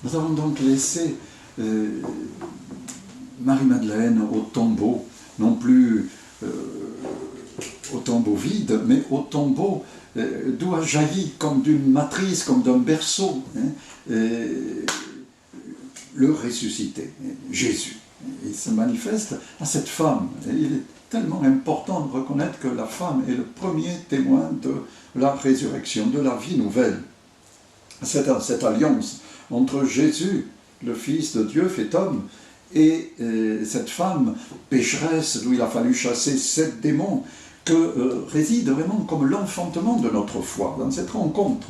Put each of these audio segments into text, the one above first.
Nous avons donc laissé Marie-Madeleine au tombeau, non plus au tombeau vide, mais au tombeau d'où a jailli, comme d'une matrice, comme d'un berceau, le ressuscité, Jésus. Il se manifeste à cette femme. Et il est tellement important de reconnaître que la femme est le premier témoin de la résurrection, de la vie nouvelle. Cette alliance entre Jésus, le Fils de Dieu fait homme, et cette femme pécheresse, d'où il a fallu chasser 7 démons, que réside vraiment comme l'enfantement de notre foi, dans cette rencontre.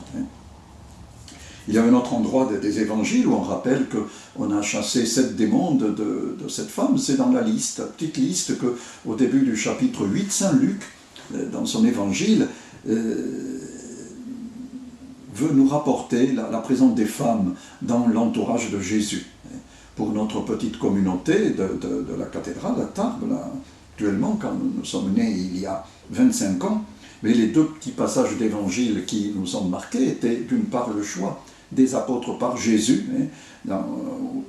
Il y a un autre endroit des évangiles où on rappelle qu'on a chassé 7 démons de cette femme, c'est dans la liste, la petite liste qu'au début du chapitre 8, Saint Luc, dans son évangile, veut nous rapporter la présence des femmes dans l'entourage de Jésus. Pour notre petite communauté de la cathédrale à Tarbes, là, actuellement, quand nous sommes nés il y a 25 ans, mais les 2 petits passages d'évangile qui nous ont marqués étaient d'une part le choix des apôtres par Jésus.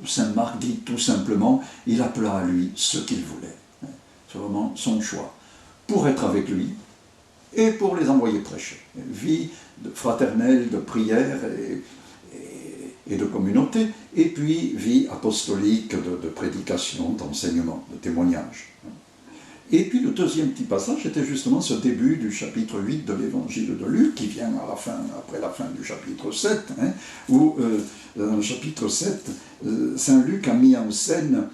Saint Marc dit tout simplement, il appela à lui ce qu'il voulait. C'est vraiment son choix, pour être avec lui et pour les envoyer prêcher. Vie fraternelle, de prière et de communauté, et puis vie apostolique de prédication, d'enseignement, de témoignage. Et puis le deuxième petit passage était justement ce début du chapitre 8 de l'évangile de Luc, qui vient à la fin, après la fin du chapitre 7, où dans le chapitre 7, Saint Luc a mis en scène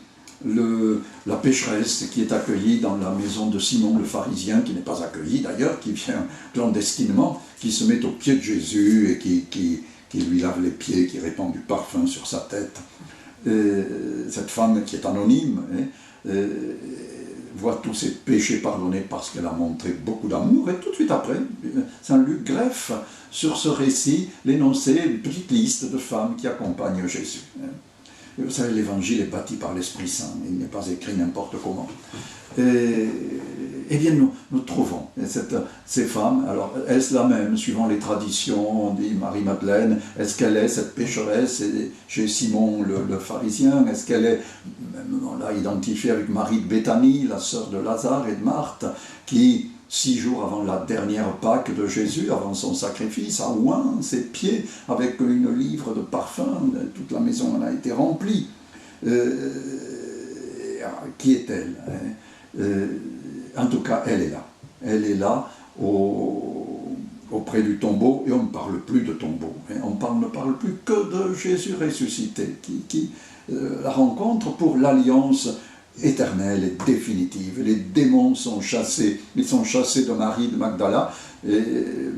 la pécheresse qui est accueillie dans la maison de Simon le pharisien, qui n'est pas accueilli d'ailleurs, qui vient clandestinement, qui se met aux pieds de Jésus et qui lui lave les pieds, qui répand du parfum sur sa tête. Cette femme qui est anonyme, voit tous ses péchés pardonnés parce qu'elle a montré beaucoup d'amour, et tout de suite après, Saint Luc greffe sur ce récit l'énoncé, une petite liste de femmes qui accompagnent Jésus. Et vous savez, l'évangile est bâti par l'Esprit Saint, il n'est pas écrit n'importe comment. Eh bien, nous trouvons ces femmes. Alors, est-ce la même, suivant les traditions, on dit Marie-Madeleine, est-ce qu'elle est cette pécheresse chez Simon le pharisien? Est-ce qu'elle est, on l'a identifiée avec Marie de Béthanie, la sœur de Lazare et de Marthe, qui, 6 jours avant la dernière Pâque de Jésus, avant son sacrifice, a oint ses pieds avec une livre de parfum, toute la maison en a été remplie. Qui est-elle, en tout cas, elle est là. Elle est là auprès du tombeau, et on ne parle plus de tombeau. On ne parle plus que de Jésus ressuscité, qui la rencontre pour l'alliance éternelle et définitive. Les démons sont chassés. Ils sont chassés de Marie de Magdala, et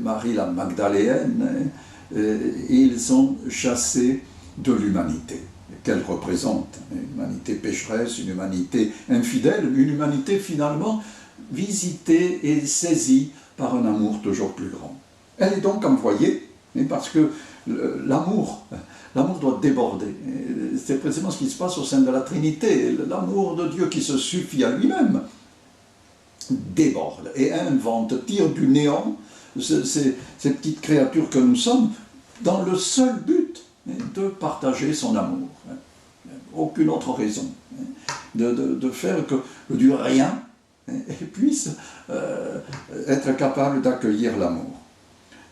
Marie la Magdaléenne, et ils sont chassés de l'humanité qu'elle représente. Une humanité pécheresse, une humanité infidèle, une humanité finalement visitée et saisie par un amour toujours plus grand. Elle est donc envoyée, parce que l'amour doit déborder. C'est précisément ce qui se passe au sein de la Trinité. L'amour de Dieu qui se suffit à lui-même déborde et invente, tire du néant ces petites créatures que nous sommes, dans le seul but de partager son amour. Aucune autre raison. De faire que le Dieu rien puisse être capable d'accueillir l'amour.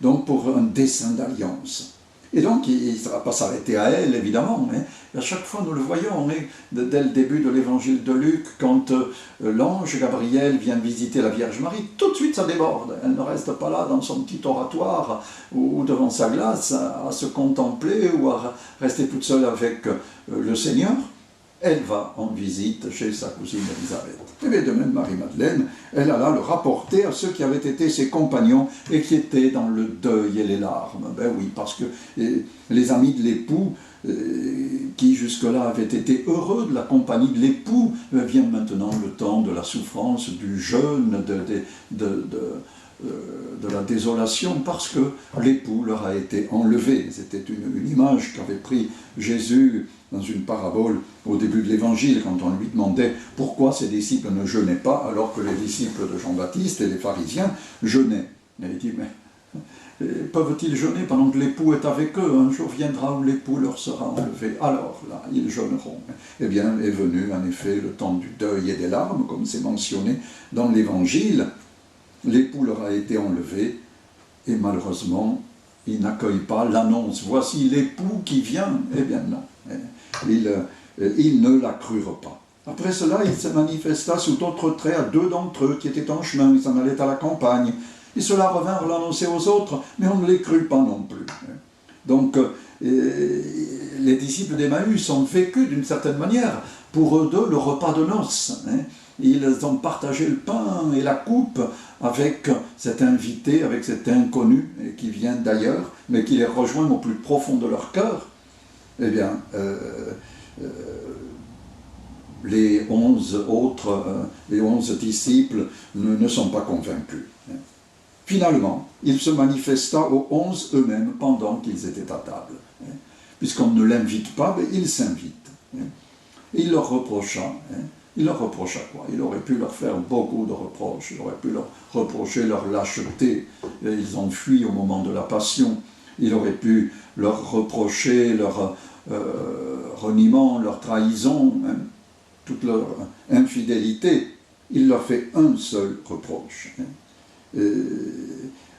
Donc pour un dessein d'alliance. Et donc il ne va pas s'arrêter à elle, évidemment. À chaque fois nous le voyons, dès le début de l'évangile de Luc, quand l'ange Gabriel vient visiter la Vierge Marie, tout de suite ça déborde. Elle ne reste pas là dans son petit oratoire ou devant sa glace à se contempler ou à rester toute seule avec le Seigneur. Elle va en visite chez sa cousine Élisabeth. Et bien de même Marie-Madeleine, elle alla le rapporter à ceux qui avaient été ses compagnons et qui étaient dans le deuil et les larmes. Ben oui, parce que les amis de l'époux, qui jusque-là avaient été heureux de la compagnie de l'époux, vient maintenant le temps de la souffrance, du jeûne, de la désolation, parce que l'époux leur a été enlevé. C'était une image qu'avait pris Jésus dans une parabole au début de l'Évangile, quand on lui demandait pourquoi ses disciples ne jeûnaient pas, alors que les disciples de Jean-Baptiste et les pharisiens jeûnaient. Et il dit, mais peuvent-ils jeûner pendant que l'époux est avec eux? Un jour viendra où l'époux leur sera enlevé. Alors là, ils jeûneront. Eh bien, est venu en effet le temps du deuil et des larmes, comme c'est mentionné dans l'Évangile. L'époux leur a été enlevé et malheureusement, ils n'accueillent pas l'annonce. Voici l'époux qui vient. Eh bien non, ils ne la crurent pas. Après cela, il se manifesta sous d'autres traits à 2 d'entre eux qui étaient en chemin, ils s'en allaient à la campagne. Et ceux-là revinrent l'annoncer aux autres, mais on ne les crut pas non plus. Donc, les disciples d'Emmaüs ont vécu d'une certaine manière, pour eux deux, le repas de noces. Ils ont partagé le pain et la coupe avec cet invité, avec cet inconnu qui vient d'ailleurs, mais qui les rejoint au plus profond de leur cœur. Eh bien, les 11 autres, les 11 disciples ne sont pas convaincus. Finalement, il se manifesta aux 11 eux-mêmes pendant qu'ils étaient à table. Puisqu'on ne l'invite pas, mais il s'invite. Et il leur reprocha. Il leur reprocha quoi? Il aurait pu leur faire beaucoup de reproches. Il aurait pu leur reprocher leur lâcheté. Ils ont fui au moment de la passion. Il aurait pu leur reprocher leur reniement, leur trahison, toute leur infidélité. Il leur fait un seul reproche.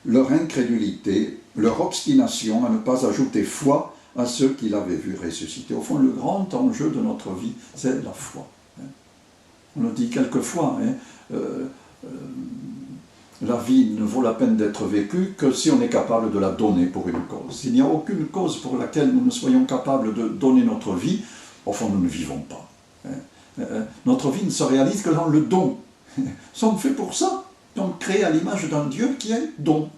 Leur incrédulité, leur obstination à ne pas ajouter foi à ceux qui l'avaient vu ressusciter. Au fond, le grand enjeu de notre vie, c'est la foi. On le dit quelquefois, la vie ne vaut la peine d'être vécue que si on est capable de la donner pour une cause. Il n'y a aucune cause pour laquelle nous ne soyons capables de donner notre vie, au fond, nous ne vivons pas. Notre vie ne se réalise que dans le don. Nous sommes faits pour ça. Donc créé à l'image d'un Dieu qui est don.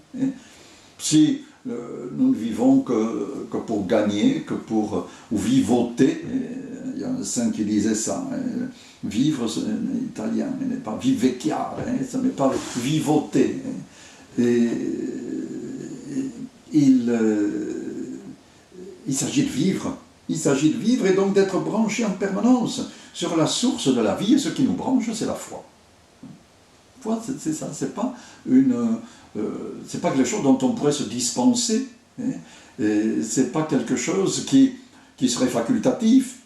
Si nous ne vivons que pour gagner, que pour ou vivoter, il y a un saint qui disait ça, vivre, c'est italien, ce n'est pas vivecchiare, ce n'est pas vivoter. Et il s'agit de vivre. Il s'agit de vivre et donc d'être branché en permanence sur la source de la vie, et ce qui nous branche, c'est la foi. C'est ça, c'est pas quelque chose dont on pourrait se dispenser, c'est pas quelque chose qui serait facultatif,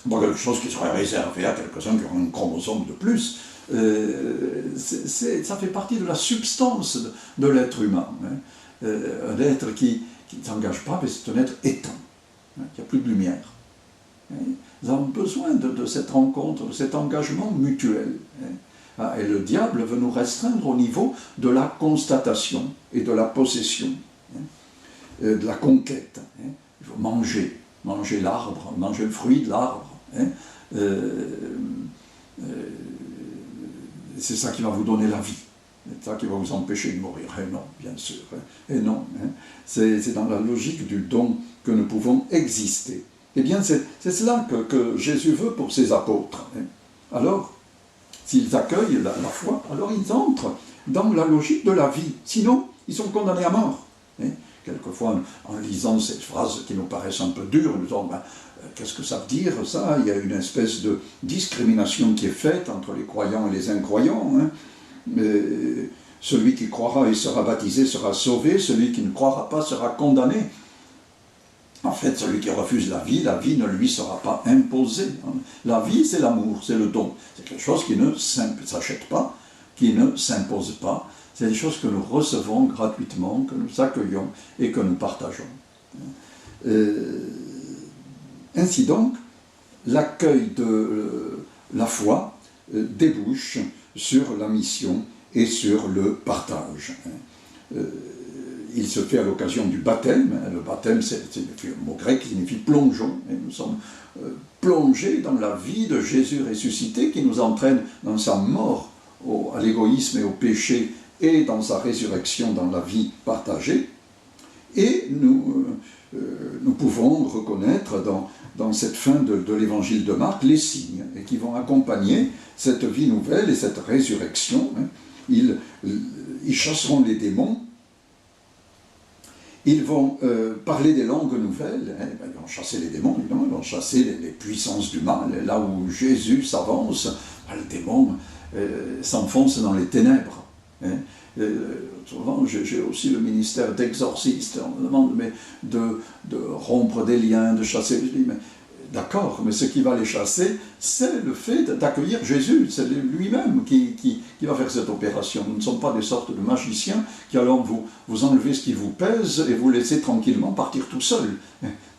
pas quelque chose qui serait réservé à quelques-uns qui auront un chromosome de plus. Ça fait partie de la substance de l'être humain. Un être qui ne s'engage pas, mais c'est un être éteint, qui n'a plus de lumière. Nous avons besoin de cette rencontre, de cet engagement mutuel. Et le diable veut nous restreindre au niveau de la constatation et de la possession, de la conquête. Il faut manger l'arbre, manger le fruit de l'arbre. C'est ça qui va vous donner la vie. C'est ça qui va vous empêcher de mourir. Et non, bien sûr. Et non. C'est dans la logique du don que nous pouvons exister. Eh bien, c'est cela que Jésus veut pour ses apôtres. Alors, s'ils accueillent la foi, alors ils entrent dans la logique de la vie. Sinon, ils sont condamnés à mort. Quelquefois, en lisant ces phrases qui nous paraissent un peu dures, nous disons, qu'est-ce que ça veut dire, ça? Il y a une espèce de discrimination qui est faite entre les croyants et les incroyants. Celui qui croira et sera baptisé sera sauvé, celui qui ne croira pas sera condamné. En fait, celui qui refuse la vie ne lui sera pas imposée. La vie, c'est l'amour, c'est le don. C'est quelque chose qui ne s'achète pas, qui ne s'impose pas. C'est des choses que nous recevons gratuitement, que nous accueillons et que nous partageons. Ainsi donc, l'accueil de la foi débouche sur la mission et sur le partage. Il se fait à l'occasion du baptême. Le baptême, c'est un mot grec qui signifie plongeon. Et nous sommes plongés dans la vie de Jésus ressuscité qui nous entraîne dans sa mort à l'égoïsme et au péché et dans sa résurrection dans la vie partagée. Et nous pouvons reconnaître dans cette fin de l'évangile de Marc les signes et qui vont accompagner cette vie nouvelle et cette résurrection. Ils chasseront les démons. Ils vont parler des langues nouvelles, ils vont chasser les démons, évidemment, ils vont chasser les puissances du mal. Et là où Jésus s'avance, le démon s'enfonce dans les ténèbres. Souvent, j'ai aussi le ministère d'exorciste. On me demande de rompre des liens, de chasser. Je dis, mais d'accord, mais ce qui va les chasser, c'est le fait d'accueillir Jésus. C'est lui-même qui va faire cette opération. Nous ne sommes pas des sortes de magiciens qui allons vous enlever ce qui vous pèse et vous laisser tranquillement partir tout seul.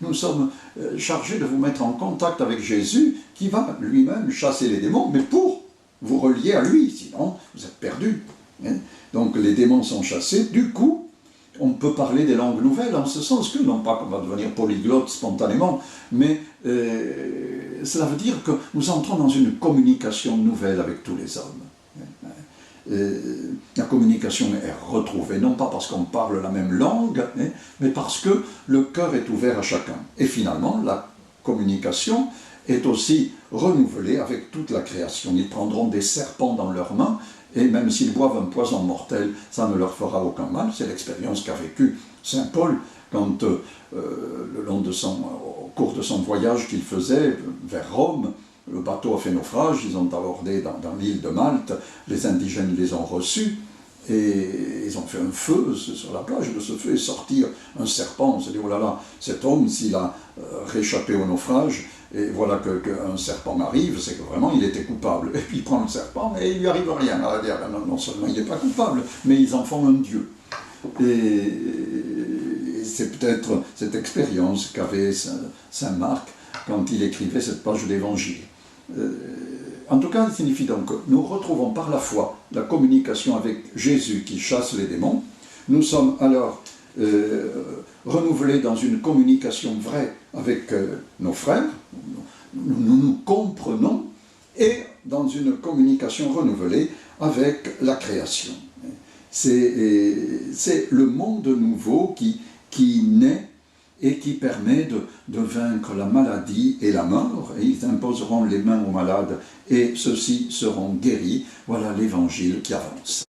Nous sommes chargés de vous mettre en contact avec Jésus qui va lui-même chasser les démons, mais pour vous relier à lui, sinon vous êtes perdus. Donc les démons sont chassés, du coup, on peut parler des langues nouvelles, en ce sens que, non pas qu'on va devenir polyglotte spontanément, mais cela veut dire que nous entrons dans une communication nouvelle avec tous les hommes. La communication est retrouvée, non pas parce qu'on parle la même langue, mais parce que le cœur est ouvert à chacun. Et finalement, la communication est aussi renouvelée avec toute la création. Ils prendront des serpents dans leurs mains, et même s'ils boivent un poison mortel, ça ne leur fera aucun mal. C'est l'expérience qu'a vécue saint Paul quand, au cours de son voyage qu'il faisait vers Rome, le bateau a fait naufrage, ils ont abordé dans l'île de Malte, les indigènes les ont reçus, et ils ont fait un feu sur la plage. De ce feu est sorti un serpent. On s'est dit, oh là là, cet homme, s'il a réchappé au naufrage, et voilà qu'un serpent arrive, c'est que vraiment il était coupable. Et puis il prend le serpent et il lui arrive rien. Non seulement il n'est pas coupable, mais ils en font un dieu. Et c'est peut-être cette expérience qu'avait saint Marc quand il écrivait cette page d'évangile. En tout cas, il signifie donc que nous retrouvons par la foi la communication avec Jésus qui chasse les démons. Nous sommes alors renouvelés dans une communication vraie avec nos frères, nous nous comprenons, et dans une communication renouvelée avec la création. C'est le monde nouveau qui naît et qui permet de vaincre la maladie et la mort. Et ils imposeront les mains aux malades et ceux-ci seront guéris. Voilà l'évangile qui avance.